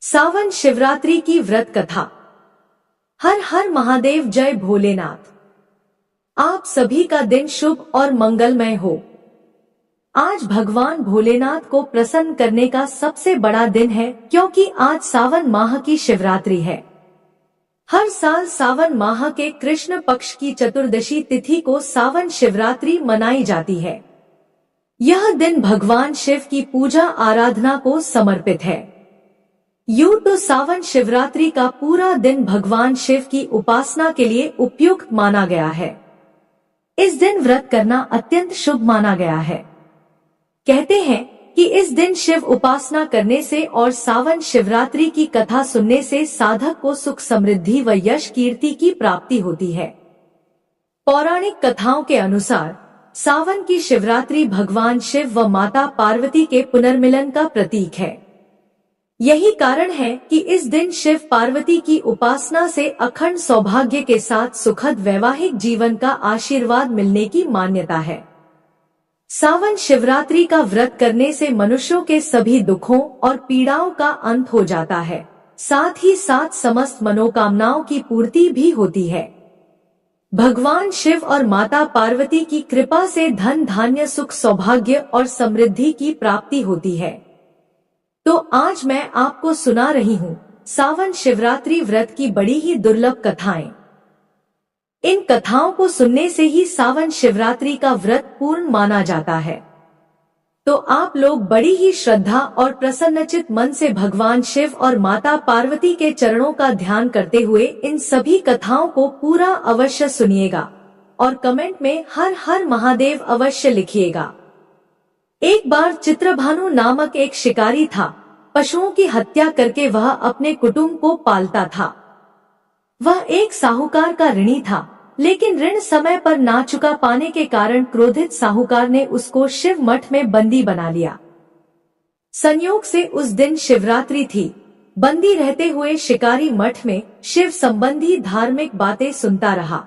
सावन शिवरात्रि की व्रत कथा। हर हर महादेव, जय भोलेनाथ। आप सभी का दिन शुभ और मंगलमय हो। आज भगवान भोलेनाथ को प्रसन्न करने का सबसे बड़ा दिन है, क्योंकि आज सावन माह की शिवरात्रि है। हर साल सावन माह के कृष्ण पक्ष की चतुर्दशी तिथि को सावन शिवरात्रि मनाई जाती है। यह दिन भगवान शिव की पूजा आराधना को समर्पित है। यूं तो सावन शिवरात्रि का पूरा दिन भगवान शिव की उपासना के लिए उपयुक्त माना गया है। इस दिन व्रत करना अत्यंत शुभ माना गया है। कहते हैं कि इस दिन शिव उपासना करने से और सावन शिवरात्रि की कथा सुनने से साधक को सुख, समृद्धि व यश कीर्ति की प्राप्ति होती है। पौराणिक कथाओं के अनुसार सावन की शिवरात्रि भगवान शिव व माता पार्वती के पुनर्मिलन का प्रतीक है। यही कारण है कि इस दिन शिव पार्वती की उपासना से अखंड सौभाग्य के साथ सुखद वैवाहिक जीवन का आशीर्वाद मिलने की मान्यता है। सावन शिवरात्रि का व्रत करने से मनुष्यों के सभी दुखों और पीड़ाओं का अंत हो जाता है, साथ ही साथ समस्त मनोकामनाओं की पूर्ति भी होती है। भगवान शिव और माता पार्वती की कृपा से धन, धान्य, सुख, सौभाग्य और समृद्धि की प्राप्ति होती है। तो आज मैं आपको सुना रही हूँ सावन शिवरात्रि व्रत की बड़ी ही दुर्लभ कथाएं। इन कथाओं को सुनने से ही सावन शिवरात्रि का व्रत पूर्ण माना जाता है। तो आप लोग बड़ी ही श्रद्धा और प्रसन्नचित मन से भगवान शिव और माता पार्वती के चरणों का ध्यान करते हुए इन सभी कथाओं को पूरा अवश्य सुनिएगा और कमेंट में हर हर महादेव अवश्य लिखिएगा। एक बार चित्रभानु नामक एक शिकारी था। पशुओं की हत्या करके वह अपने कुटुंब को पालता था। वह एक साहूकार का ऋणी था, लेकिन ऋण समय पर ना चुका पाने के कारण क्रोधित साहूकार ने उसको शिव मठ में बंदी बना लिया। संयोग से उस दिन शिवरात्रि थी। बंदी रहते हुए शिकारी मठ में शिव संबंधी धार्मिक बातें सुनता रहा।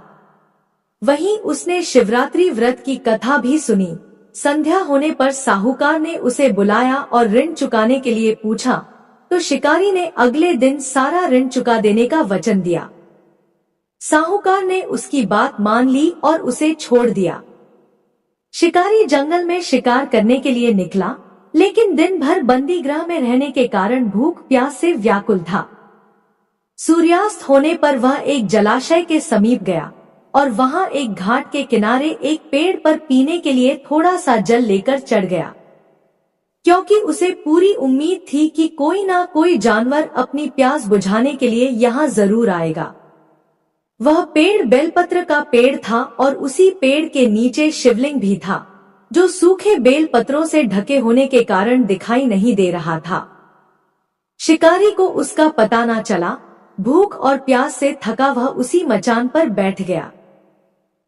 वहीं उसने शिवरात्रि व्रत की कथा भी सुनी। संध्या होने पर साहूकार ने उसे बुलाया और ऋण चुकाने के लिए पूछा, तो शिकारी ने अगले दिन सारा ऋण चुका देने का वचन दिया। साहूकार ने उसकी बात मान ली और उसे छोड़ दिया। शिकारी जंगल में शिकार करने के लिए निकला, लेकिन दिन भर बंदी गृह में रहने के कारण भूख प्यास से व्याकुल था। सूर्यास्त होने पर वह एक जलाशय के समीप गया और वहां एक घाट के किनारे एक पेड़ पर पीने के लिए थोड़ा सा जल लेकर चढ़ गया, क्योंकि उसे पूरी उम्मीद थी कि कोई ना कोई जानवर अपनी प्यास बुझाने के लिए यहाँ जरूर आएगा। वह पेड़ बेलपत्र का पेड़ था और उसी पेड़ के नीचे शिवलिंग भी था, जो सूखे बेल पत्रों से ढके होने के कारण दिखाई नहीं दे रहा था। शिकारी को उसका पता न चला। भूख और प्यास से थका वह उसी मचान पर बैठ गया।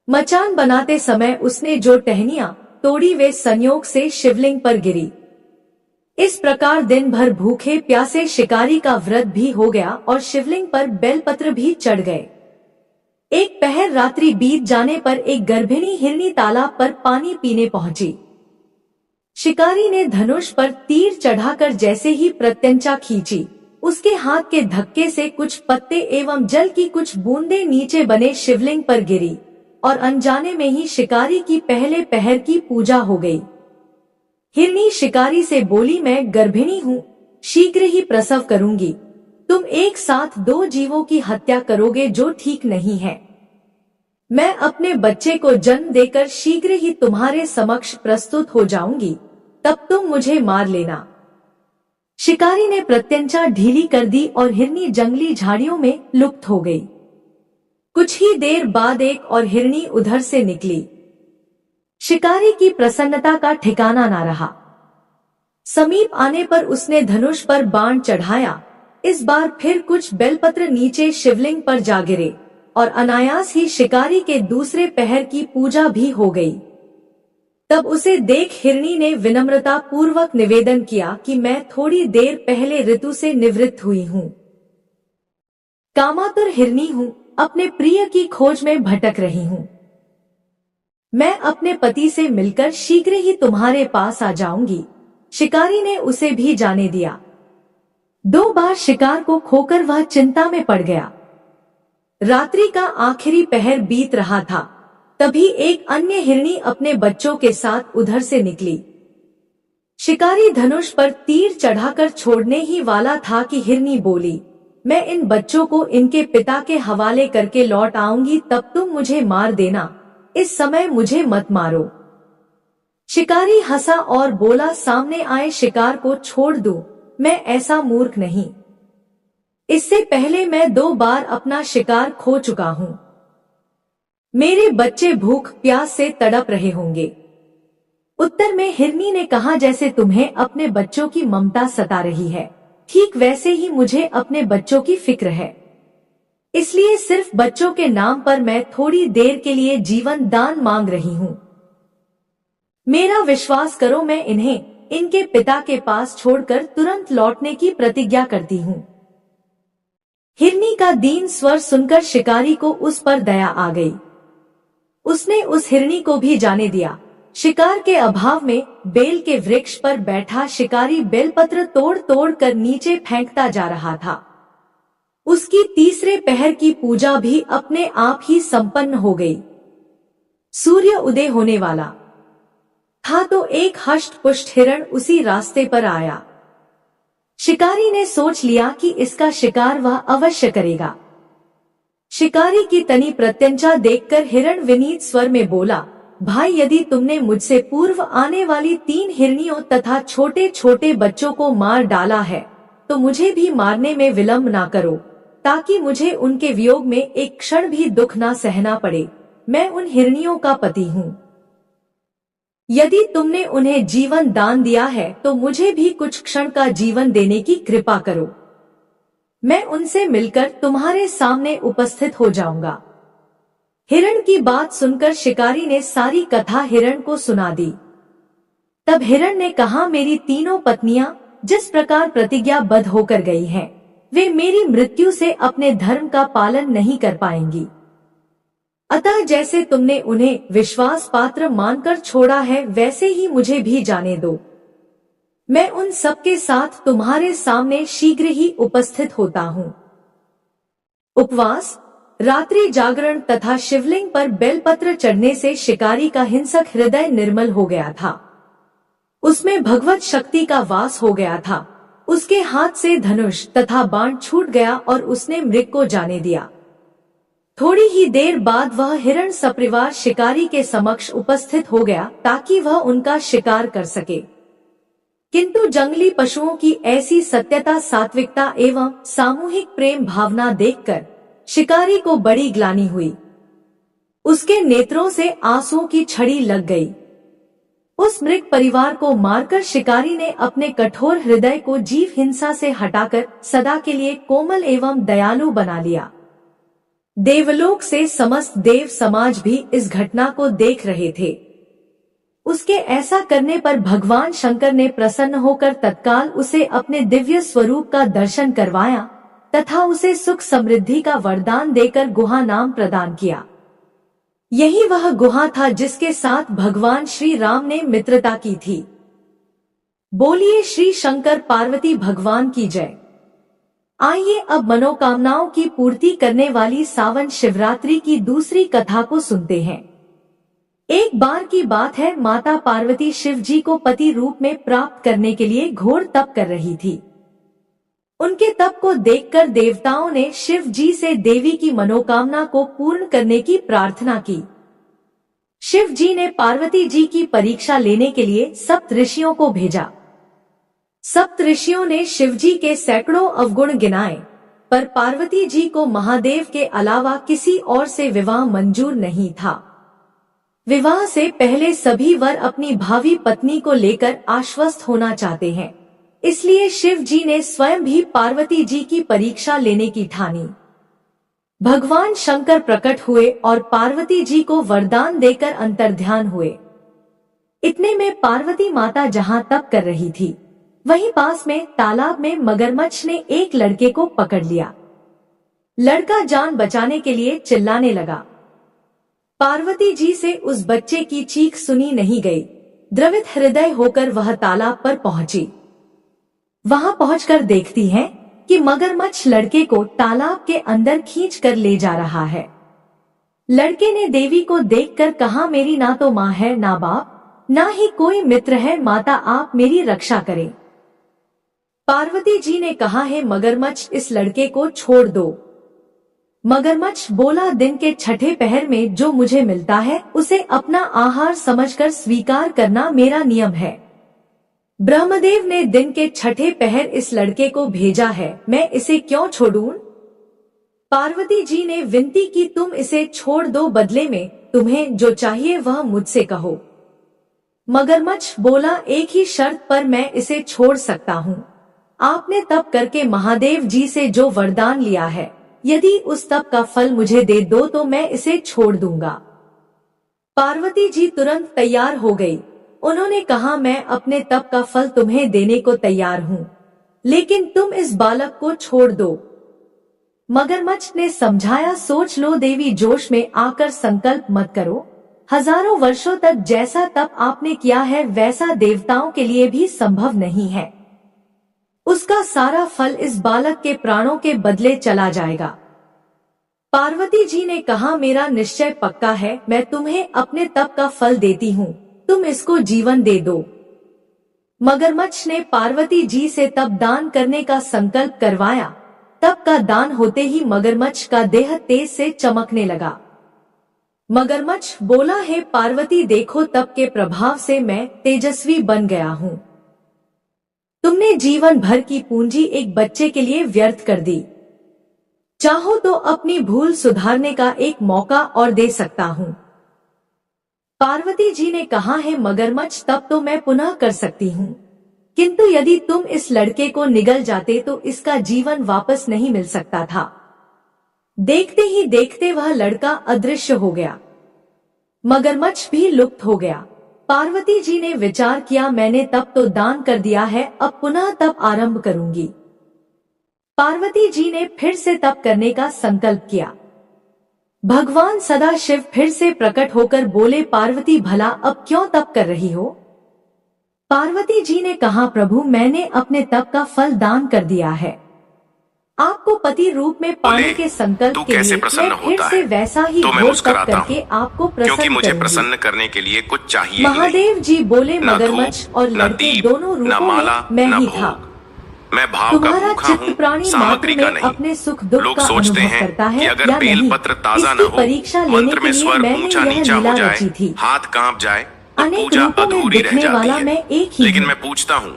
मचान बनाते समय उसने जो टहनियां तोड़ी वे संयोग से शिवलिंग पर गिरी। इस प्रकार दिन भर भूखे प्यासे शिकारी का व्रत भी हो गया और शिवलिंग पर बेलपत्र भी चढ़ गए। एक पहर रात्रि बीत जाने पर एक गर्भिणी हिरनी तालाब पर पानी पीने पहुंची। शिकारी ने धनुष पर तीर चढ़ाकर जैसे ही प्रत्यंचा खींची, उसके हाथ के धक्के से कुछ पत्ते एवं जल की कुछ बूंदें नीचे बने शिवलिंग पर गिरी और अनजाने में ही शिकारी की पहले पहर की पूजा हो गई। हिरनी शिकारी से बोली, मैं गर्भिणी हूँ, शीघ्र ही प्रसव करूंगी। तुम एक साथ दो जीवों की हत्या करोगे, जो ठीक नहीं है। मैं अपने बच्चे को जन्म देकर शीघ्र ही तुम्हारे समक्ष प्रस्तुत हो जाऊंगी, तब तुम मुझे मार लेना। शिकारी ने प्रत्यंचा ढीली कर दी और हिरनी जंगली झाड़ियों में लुप्त हो गई। कुछ ही देर बाद एक और हिरनी उधर से निकली। शिकारी की प्रसन्नता का ठिकाना ना रहा। समीप आने पर उसने धनुष पर बाण चढ़ाया। इस बार फिर कुछ बेलपत्र नीचे शिवलिंग पर जा गिरे और अनायास ही शिकारी के दूसरे पहर की पूजा भी हो गई। तब उसे देख हिरनी ने विनम्रता पूर्वक निवेदन किया कि मैं थोड़ी देर पहले ऋतु से निवृत्त हुई हूँ। कामातुर हिरनी हूँ, अपने प्रिय की खोज में भटक रही हूँ। मैं अपने पति से मिलकर शीघ्र ही तुम्हारे पास आ जाऊंगी। शिकारी ने उसे भी जाने दिया। 2 बार शिकार को खोकर वह चिंता में पड़ गया। रात्रि का आखिरी पहर बीत रहा था, तभी एक अन्य हिरनी अपने बच्चों के साथ उधर से निकली। शिकारी धनुष पर तीर चढ़ाकर छोड़ने ही वाला था कि हिरनी बोली, मैं इन बच्चों को इनके पिता के हवाले करके लौट आऊंगी, तब तुम मुझे मार देना, इस समय मुझे मत मारो। शिकारी हंसा और बोला, सामने आए शिकार को छोड़ दूं, मैं ऐसा मूर्ख नहीं। इससे पहले मैं 2 बार अपना शिकार खो चुका हूं। मेरे बच्चे भूख प्यास से तड़प रहे होंगे। उत्तर में हिरनी ने कहा, जैसे तुम्हें अपने बच्चों की ममता सता रही है, ठीक वैसे ही मुझे अपने बच्चों की फिक्र है। इसलिए सिर्फ बच्चों के नाम पर मैं थोड़ी देर के लिए जीवन दान मांग रही हूँ। मेरा विश्वास करो, मैं इन्हें इनके पिता के पास छोड़कर तुरंत लौटने की प्रतिज्ञा करती हूँ। हिरनी का दीन स्वर सुनकर शिकारी को उस पर दया आ गई। उसने उस हिरनी को भी जाने दिया। शिकार के अभाव में बेल के वृक्ष पर बैठा शिकारी बेलपत्र तोड़ तोड़ कर नीचे फेंकता जा रहा था। उसकी तीसरे पहर की पूजा भी अपने आप ही संपन्न हो गई। सूर्य उदय होने वाला था तो एक हष्ट पुष्ट हिरण उसी रास्ते पर आया। शिकारी ने सोच लिया कि इसका शिकार वह अवश्य करेगा। शिकारी की तनी प्रत्यंचा देखकर हिरण विनीत स्वर में बोला, भाई, यदि तुमने मुझसे पूर्व आने वाली 3 हिरनियों तथा छोटे छोटे बच्चों को मार डाला है, तो मुझे भी मारने में विलंब ना करो, ताकि मुझे उनके वियोग में एक क्षण भी दुख ना सहना पड़े। मैं उन हिरनियों का पति हूँ। यदि तुमने उन्हें जीवन दान दिया है, तो मुझे भी कुछ क्षण का जीवन देने की कृपा करो। मैं उनसे मिलकर तुम्हारे सामने उपस्थित हो जाऊंगा। हिरण की बात सुनकर शिकारी ने सारी कथा हिरण को सुना दी। तब हिरण ने कहा, मेरी 3 पत्नियां जिस प्रकार प्रतिज्ञाबद्ध होकर गई हैं, वे मेरी मृत्यु से अपने धर्म का पालन नहीं कर पाएंगी। अतः जैसे तुमने उन्हें विश्वास पात्र मानकर छोड़ा है, वैसे ही मुझे भी जाने दो। मैं उन सबके साथ तुम्हारे सामने शीघ्र ही उपस्थित होता हूँ। उपवास, रात्रि जागरण तथा शिवलिंग पर बेलपत्र चढ़ने से शिकारी का हिंसक हृदय निर्मल हो गया था। उसमें भगवत शक्ति का वास हो गया था। उसके हाथ से धनुष तथा बाण छूट गया और उसने मृग को जाने दिया। थोड़ी ही देर बाद वह हिरण सपरिवार शिकारी के समक्ष उपस्थित हो गया, ताकि वह उनका शिकार कर सके। किंतु जंगली पशुओं की ऐसी सत्यता, सात्विकता एवं सामूहिक प्रेम भावना देखकर शिकारी को बड़ी ग्लानि हुई। उसके नेत्रों से आंसुओं की छड़ी लग गई। उस मृग परिवार को मारकर शिकारी ने अपने कठोर हृदय को जीव हिंसा से हटाकर सदा के लिए कोमल एवं दयालु बना लिया। देवलोक से समस्त देव समाज भी इस घटना को देख रहे थे। उसके ऐसा करने पर भगवान शंकर ने प्रसन्न होकर तत्काल उसे अपने दिव्य स्वरूप का दर्शन करवाया तथा उसे सुख समृद्धि का वरदान देकर गुहा नाम प्रदान किया। यही वह गुहा था जिसके साथ भगवान श्री राम ने मित्रता की थी। बोलिए श्री शंकर पार्वती भगवान की जय। आइए अब मनोकामनाओं की पूर्ति करने वाली सावन शिवरात्रि की दूसरी कथा को सुनते हैं। एक बार की बात है, माता पार्वती शिव जी को पति रूप में प्राप्त करने के लिए घोर तप कर रही थी। उनके तप को देखकर देवताओं ने शिव जी से देवी की मनोकामना को पूर्ण करने की प्रार्थना की। शिव जी ने पार्वती जी की परीक्षा लेने के लिए सप्त ऋषियों को भेजा। सप्त ऋषियों ने शिव जी के सैकड़ों अवगुण गिनाए, पर पार्वती जी को महादेव के अलावा किसी और से विवाह मंजूर नहीं था। विवाह से पहले सभी वर अपनी भावी पत्नी को लेकर आश्वस्त होना चाहते हैं, इसलिए शिव जी ने स्वयं भी पार्वती जी की परीक्षा लेने की ठानी। भगवान शंकर प्रकट हुए और पार्वती जी को वरदान देकर अंतर्ध्यान हुए। इतने में पार्वती माता जहां तप कर रही थी, वहीं पास में तालाब में मगरमच्छ ने एक लड़के को पकड़ लिया। लड़का जान बचाने के लिए चिल्लाने लगा। पार्वती जी से उस बच्चे की चीख सुनी नहीं गई। द्रवित हृदय होकर वह तालाब पर पहुंची। वहां पहुंचकर देखती है कि मगरमच्छ लड़के को तालाब के अंदर खींच कर ले जा रहा है। लड़के ने देवी को देखकर कहा, मेरी ना तो माँ है, ना बाप, ना ही कोई मित्र है, माता आप मेरी रक्षा करें। पार्वती जी ने कहा, है मगरमच्छ इस लड़के को छोड़ दो। मगरमच्छ बोला, दिन के छठे पहर में जो मुझे मिलता है उसे अपना आहार समझकर स्वीकार करना मेरा नियम है। ब्रह्मदेव ने दिन के छठे पहर इस लड़के को भेजा है, मैं इसे क्यों छोड़ूं? पार्वती जी ने विनती की, तुम इसे छोड़ दो, बदले में तुम्हें जो चाहिए वह मुझसे कहो। मगरमच्छ बोला, एक ही शर्त पर मैं इसे छोड़ सकता हूँ। आपने तप करके महादेव जी से जो वरदान लिया है, यदि उस तप का फल मुझे दे दो तो मैं इसे छोड़ दूंगा। पार्वती जी तुरंत तैयार हो गई। उन्होंने कहा, मैं अपने तप का फल तुम्हें देने को तैयार हूँ, लेकिन तुम इस बालक को छोड़ दो। मगरमच्छ ने समझाया, सोच लो देवी, जोश में आकर संकल्प मत करो। हजारों वर्षों तक जैसा तप आपने किया है वैसा देवताओं के लिए भी संभव नहीं है। उसका सारा फल इस बालक के प्राणों के बदले चला जाएगा। पार्वती जी ने कहा, मेरा निश्चय पक्का है, मैं तुम्हें अपने तप का फल देती हूँ, तुम इसको जीवन दे दो। मगरमच्छ ने पार्वती जी से तप दान करने का संकल्प करवाया। तप का दान होते ही मगरमच्छ का देह तेज से चमकने लगा। मगरमच्छ बोला, हे पार्वती देखो, तप के प्रभाव से मैं तेजस्वी बन गया हूँ। तुमने जीवन भर की पूंजी एक बच्चे के लिए व्यर्थ कर दी। चाहो तो अपनी भूल सुधारने का एक मौका और दे सकता हूँ। पार्वती जी ने कहा, है मगरमच्छ, तब तो मैं पुनः कर सकती हूँ, किंतु यदि तुम इस लड़के को निगल जाते तो इसका जीवन वापस नहीं मिल सकता था। देखते ही देखते वह लड़का अदृश्य हो गया। मगरमच्छ भी लुप्त हो गया। पार्वती जी ने विचार किया, मैंने तप तो दान कर दिया है, अब पुनः तप आरंभ करूंगी। पार्वती जी ने फिर से तप करने का संकल्प किया। भगवान सदाशिव फिर से प्रकट होकर बोले, पार्वती भला अब क्यों तप कर रही हो? पार्वती जी ने कहा, प्रभु मैंने अपने तप का फल दान कर दिया है। आपको पति रूप में पाने के संकल्प के लिए मैं फिर से वैसा ही घोर तप करके आपको प्रसन्न मुझे प्रसन्न करने के लिए कुछ चाहिए। महादेव जी बोले, मगरमच्छ और लड़के दोनों रूपों में मैं ही था। मैं भाव का भूखा हूँ, सामग्री का नहीं। अपने सुख दुख लोग का सोचते अनुभव हैं करता है कि अगर या बेल नहीं। पत्र ताजा न हो, परीक्षा लेने मंत्र में के लिए स्वर मैंने ऊंचा यह नीचा हो लीला जाए, रची थी। हाथ कांप जाए तो अनेक पूजा रूपों में अधूरी रह दिखने वाला जाती मैं है। एक ही लेकिन हूँ। मैं पूछता हूँ,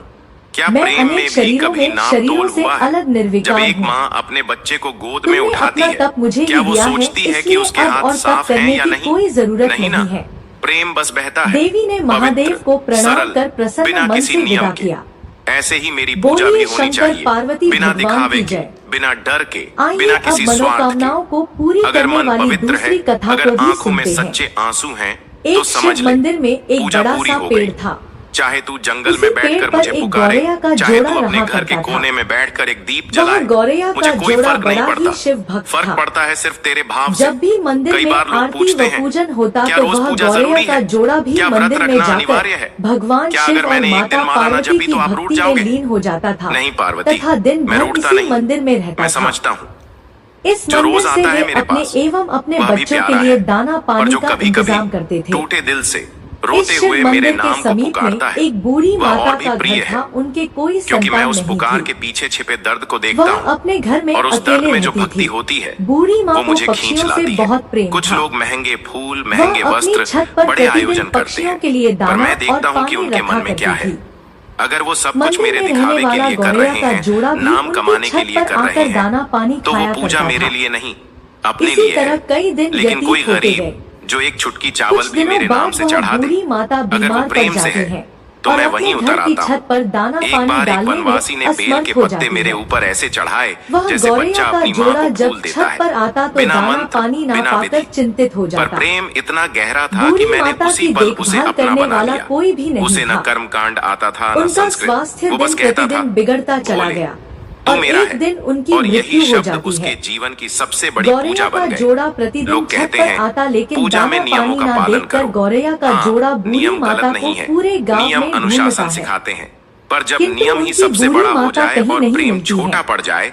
क्या मैं प्रेम में अनेक भी शरीरों कभी में नाप शरीरों तोल से हुआ है? अलग जब निर्विकार एक हूँ। माँ अपने बच्चे को गोद में तुमने उठाती अपना है, तप मुझे क्या ही वो दिया है, सोचती है कि इसलिए उसके अब हाथ और तप साफ हैं करने या की नहीं? कोई जरूरत नहीं नहीं ना, है। प्रेम बस बहता है। देवी ने महादेव पवित्र, को प्रणाम सरल, कर प्रसन्न बिना मन किसी से नियम विदा के। किया। ऐसे ही मेरी पूजा भी बोलिए होनी शंकर चाहिए, पार्वती बिना भगवान दिखावे की के, जय। बिना डर के, आइए बिना अब किसी स्वार्थ मनोकामनाओं के। को पूरी अगर करने मन वाली पवित्र दूसरी है, कथा अगर को भी आंखों में सुनते हैं। सच्चे आंसू हैं, तो एक समझ शिव ले मंदिर में एक पूजा बड़ा पूरी सा हो पेड़ गई। था। चाहे तू जंगल उसी में पेड़ बैठकर पर मुझे एक पुकारे, गौरैया का चाहे जोड़ा तू अपने रहा घर के करता कोने था। में बैठकर एक दीप वह जलाए, गौरैया मुझे का कोई जोड़ा फर्क नहीं बड़ा ही पड़ता। शिव भक्त फर्क था। पड़ता है सिर्फ तेरे भाव से। जब भी मंदिर कई में बार लोग आरती पूछते व हैं, पूजन होता क्या तो रोज वह पूजा गौरैया जरूरी का है? जोड़ा भी क्या व्रत मंदिर में रखना जाकर अनिवार्य है? भगवान क्या शिव अगर और मैंने एक माता दिन माला न पार्वती जपी की तो आप रूठ भक्ति में जाओगे? लीन हो जाता था नहीं पार्वती, तथा दिन मैं भर रूठता इसी नहीं। मंदिर में रहता मैं था। समझता हूँ, इस जो मंदिर रोज से आता है वे मेरे अपने पास, एवं अपने वह भी बच्चों के प्यारा लिए है। दाना और पानी जो का कभी इंतजाम कभी करते थे। टूटे दिल से इस रोते शिव हुए मंदिर मेरे के नाम को समीप पुकारता में है, एक बूढ़ी वह माता और भी का प्रिय घर है, था। उनके कोई क्योंकि मैं संतान उस नहीं पुकार थी। के पीछे छिपे दर्द को देखता वह हूँ, अपने घर में और उस दर्द अकेले में जो रहती भक्ति थी। होती है बूढ़ी माँ वो को मुझे खींच पक्षियों से लाती है। बहुत प्रेम कुछ था। लोग महंगे फूल, वह महंगे अपनी वस्त्र, छत पर बड़े प्रतिदिन आयोजन करते पक्षियों हैं, के लिए पर दाना मैं और देखता हूँ कि पानी उनके रखा मन में क्या करती है। थी। अगर वो सब कुछ मंदिर मेरे में रहने दिखावे के वाला लिए कर गौरैया रहे का जोड़ा हैं, भी नाम उनकी कमाने के छत लिए पर कर रहे आकर हैं, दाना पानी तो वो खाया पूजा करता मेरे था। लिए नहीं, अपने इसी लिए तरह है। कई दिन लेकिन कोई व्यतीत होते गरीब गए। जो एक चुटकी चावल कुछ भी दिनों मेरे नाम बाद से वह चढ़ा दे, बूढ़ी माता अगर वो बीमार पड़ प्रेम से जाती है, है तो और मैं अपने वहीं घर उतर की आता छत पर दाना हूँ। एक पानी बार एक डालने में वनवासी ने बेल असमर्थ के हो पत्ते जाती मेरे है। ऊपर ऐसे चढ़ाए वह जैसे गौरैया बच्चा का अपनी माँ जोड़ा को जब फूल देता छत पर है, आता तो बिना दाना मंत्र, पानी ना बिना पाकर विधि। चिंतित हो पर जाता। प्रेम इतना गहरा था बूढ़ी कि मैंने माता उसी की पल उसे देखभाल अपना करने बना वाला लिया। कोई भी नहीं उसे न था। कर्मकांड आता था, न उनका संस्कृत। स्वास्थ्य वो बस दिन कहता था, प्रतिदिन बिगड़ता चला भोले, गया तू और मेरा एक है। दिन उनकी और यही मृत्यु हो शब्द जाती उसके है। जीवन की सबसे बड़ी गौरैया पूजा का बन गए। जोड़ा प्रतिदिन लोग छत कहते पर हैं, आता, लेकिन पूजा में दाना नियमों पानी का ना पालन देखकर करो। गौरैया का हाँ, जोड़ा बूढ़ी नियम माता गलत को नहीं है, पूरे गांव नियम में ढूंढता अनुशासन है। सिखाते हैं। पर जब किंतु नियम ही उनकी सबसे बूढ़ी बड़ा हो माता जाए कहीं और नहीं प्रेम मिलती छोटा है। पड़ जाए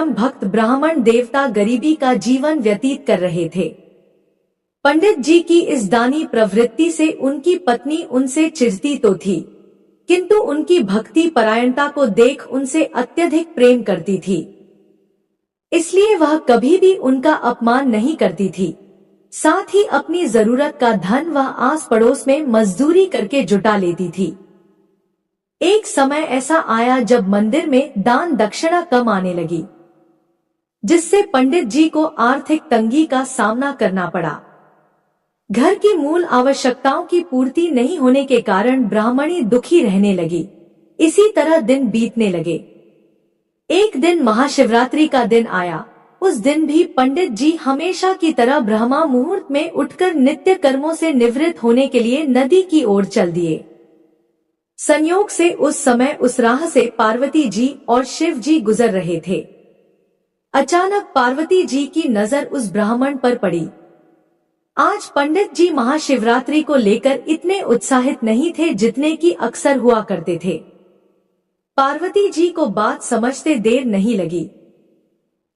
परम भक्त ब्राह्मण देवता गरीबी का जीवन व्यतीत कर रहे थे। पंडित जी की इस दानी प्रवृत्ति से उनकी पत्नी उनसे चिढ़ती तो थी, किंतु उनकी भक्ति परायणता को देख उनसे अत्यधिक प्रेम करती थी। इसलिए वह कभी भी उनका अपमान नहीं करती थी। साथ ही अपनी जरूरत का धन वह आस पड़ोस में मजदूरी करके जुटा लेती थी। एक समय ऐसा आया जब मंदिर में दान दक्षिणा कम आने लगी, जिससे पंडित जी को आर्थिक तंगी का सामना करना पड़ा। घर की मूल आवश्यकताओं की पूर्ति नहीं होने के कारण ब्राह्मणी दुखी रहने लगी। इसी तरह दिन बीतने लगे। एक दिन महाशिवरात्रि का दिन आया। उस दिन भी पंडित जी हमेशा की तरह ब्रह्मा मुहूर्त में उठकर नित्य कर्मों से निवृत्त होने के लिए नदी की ओर चल दिए। संयोग से उस समय उस राह से पार्वती जी और शिव जी गुजर रहे थे। अचानक पार्वती जी की नजर उस ब्राह्मण पर पड़ी। आज पंडित जी महाशिवरात्रि को लेकर इतने उत्साहित नहीं थे जितने कि अक्सर हुआ करते थे। पार्वती जी को बात समझते देर नहीं लगी।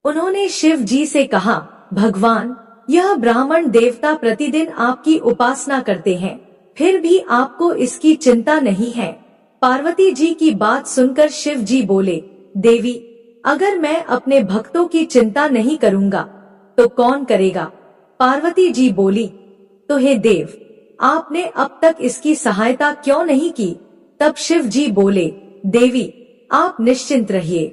उन्होंने शिव जी से कहा, भगवान, यह ब्राह्मण देवता प्रतिदिन आपकी उपासना करते हैं, फिर भी आपको इसकी चिंता नहीं है। पार्वती जी की बात सुनकर शिव जी बोले, देवी, अगर मैं अपने भक्तों की चिंता नहीं करूंगा तो कौन करेगा? पार्वती जी बोली, तो हे देव, आपने अब तक इसकी सहायता क्यों नहीं की? तब शिव जी बोले, देवी, आप निश्चिंत रहिए।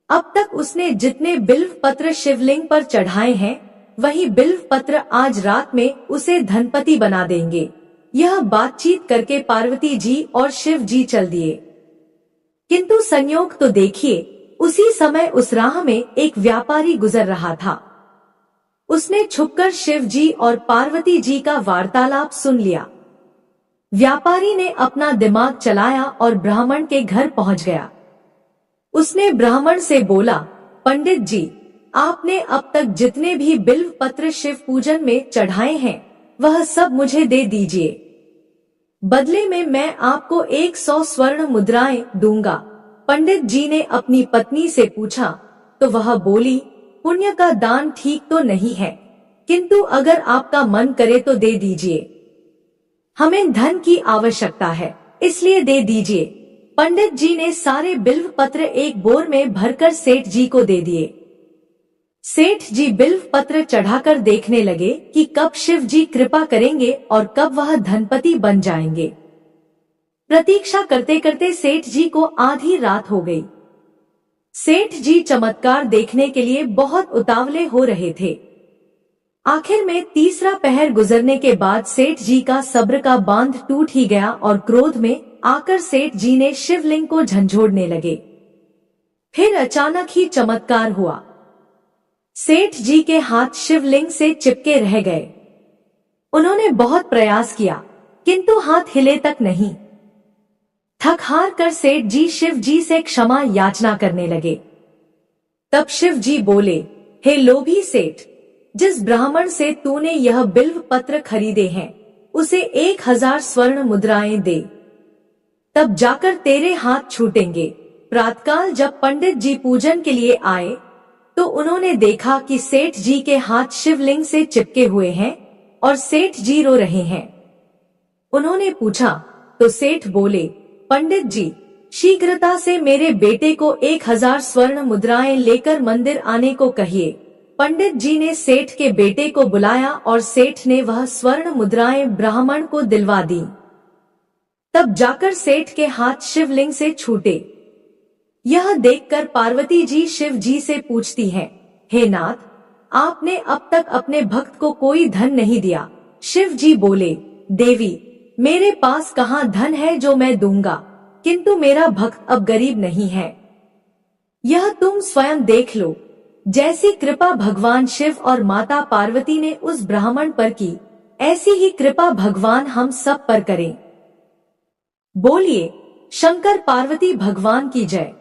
अब तक उसने जितने बिल्व पत्र शिवलिंग पर चढ़ाए हैं, वही बिल्व पत्र आज रात में उसे धनपति बना देंगे। यह बातचीत करके पार्वती जी और शिव जी चल दिए। किंतु संयोग तो देखिए, उसी समय उस राह में एक व्यापारी गुजर रहा था। उसने छुपकर शिव जी और पार्वती जी का वार्तालाप सुन लिया। व्यापारी ने अपना दिमाग चलाया और ब्राह्मण के घर पहुंच गया। उसने ब्राह्मण से बोला, पंडित जी, आपने अब तक जितने भी बिल्व पत्र शिव पूजन में चढ़ाए हैं, वह सब मुझे दे दीजिए। बदले में मैं आपको 100 स्वर्ण मुद्राएं दूंगा। पंडित जी ने अपनी पत्नी से पूछा तो वह बोली, पुण्य का दान ठीक तो नहीं है, किंतु अगर आपका मन करे तो दे दीजिए। हमें धन की आवश्यकता है, इसलिए दे दीजिए। पंडित जी ने सारे बिल्व पत्र एक बोर में भरकर सेठ जी को दे दिए। सेठ जी बिल्व पत्र चढ़ाकर देखने लगे कि कब शिव जी कृपा करेंगे और कब वह धनपति बन जाएंगे। प्रतीक्षा करते करते सेठ जी को आधी रात हो गई। सेठ जी चमत्कार देखने के लिए बहुत उतावले हो रहे थे। आखिर में तीसरा पहर गुजरने के बाद सेठ जी का सब्र का बांध टूट ही गया और क्रोध में आकर सेठ जी ने शिवलिंग को झंझोड़ने लगे। फिर अचानक ही चमत्कार हुआ। सेठ जी के हाथ शिवलिंग से चिपके रह गए। उन्होंने बहुत प्रयास किया, किंतु हाथ हिले तक नहीं। थक हार कर सेठ जी शिव जी से क्षमा याचना करने लगे। तब शिव जी बोले, हे लोभी सेठ, जिस ब्राह्मण से तूने यह बिल्व पत्र खरीदे हैं, उसे 1000 स्वर्ण मुद्राएं दे, तब जाकर तेरे हाथ छूटेंगे। प्रातःकाल जब पंडित जी पूजन के लिए आए तो उन्होंने देखा कि सेठ जी के हाथ शिवलिंग से चिपके हुए हैं और सेठ जी रो रहे हैं। उन्होंने पूछा तो सेठ बोले, पंडित जी, शीघ्रता से मेरे बेटे को 1000 स्वर्ण मुद्राएं लेकर मंदिर आने को कहिए। पंडित जी ने सेठ के बेटे को बुलाया और सेठ ने वह स्वर्ण मुद्राएं ब्राह्मण को दिलवा दी। तब जाकर सेठ के हाथ शिवलिंग से छूटे। यह देखकर पार्वती जी शिव जी से पूछती हैं, हे नाथ, आपने अब तक अपने भक्त को कोई धन नहीं दिया। शिव जी बोले, देवी, मेरे पास कहाँ धन है जो मैं दूंगा, किंतु मेरा भक्त अब गरीब नहीं है। यह तुम स्वयं देख लो। जैसी कृपा भगवान शिव और माता पार्वती ने उस ब्राह्मण पर की, ऐसी ही कृपा भगवान हम सब पर करें। बोलिए शंकर पार्वती भगवान की जय।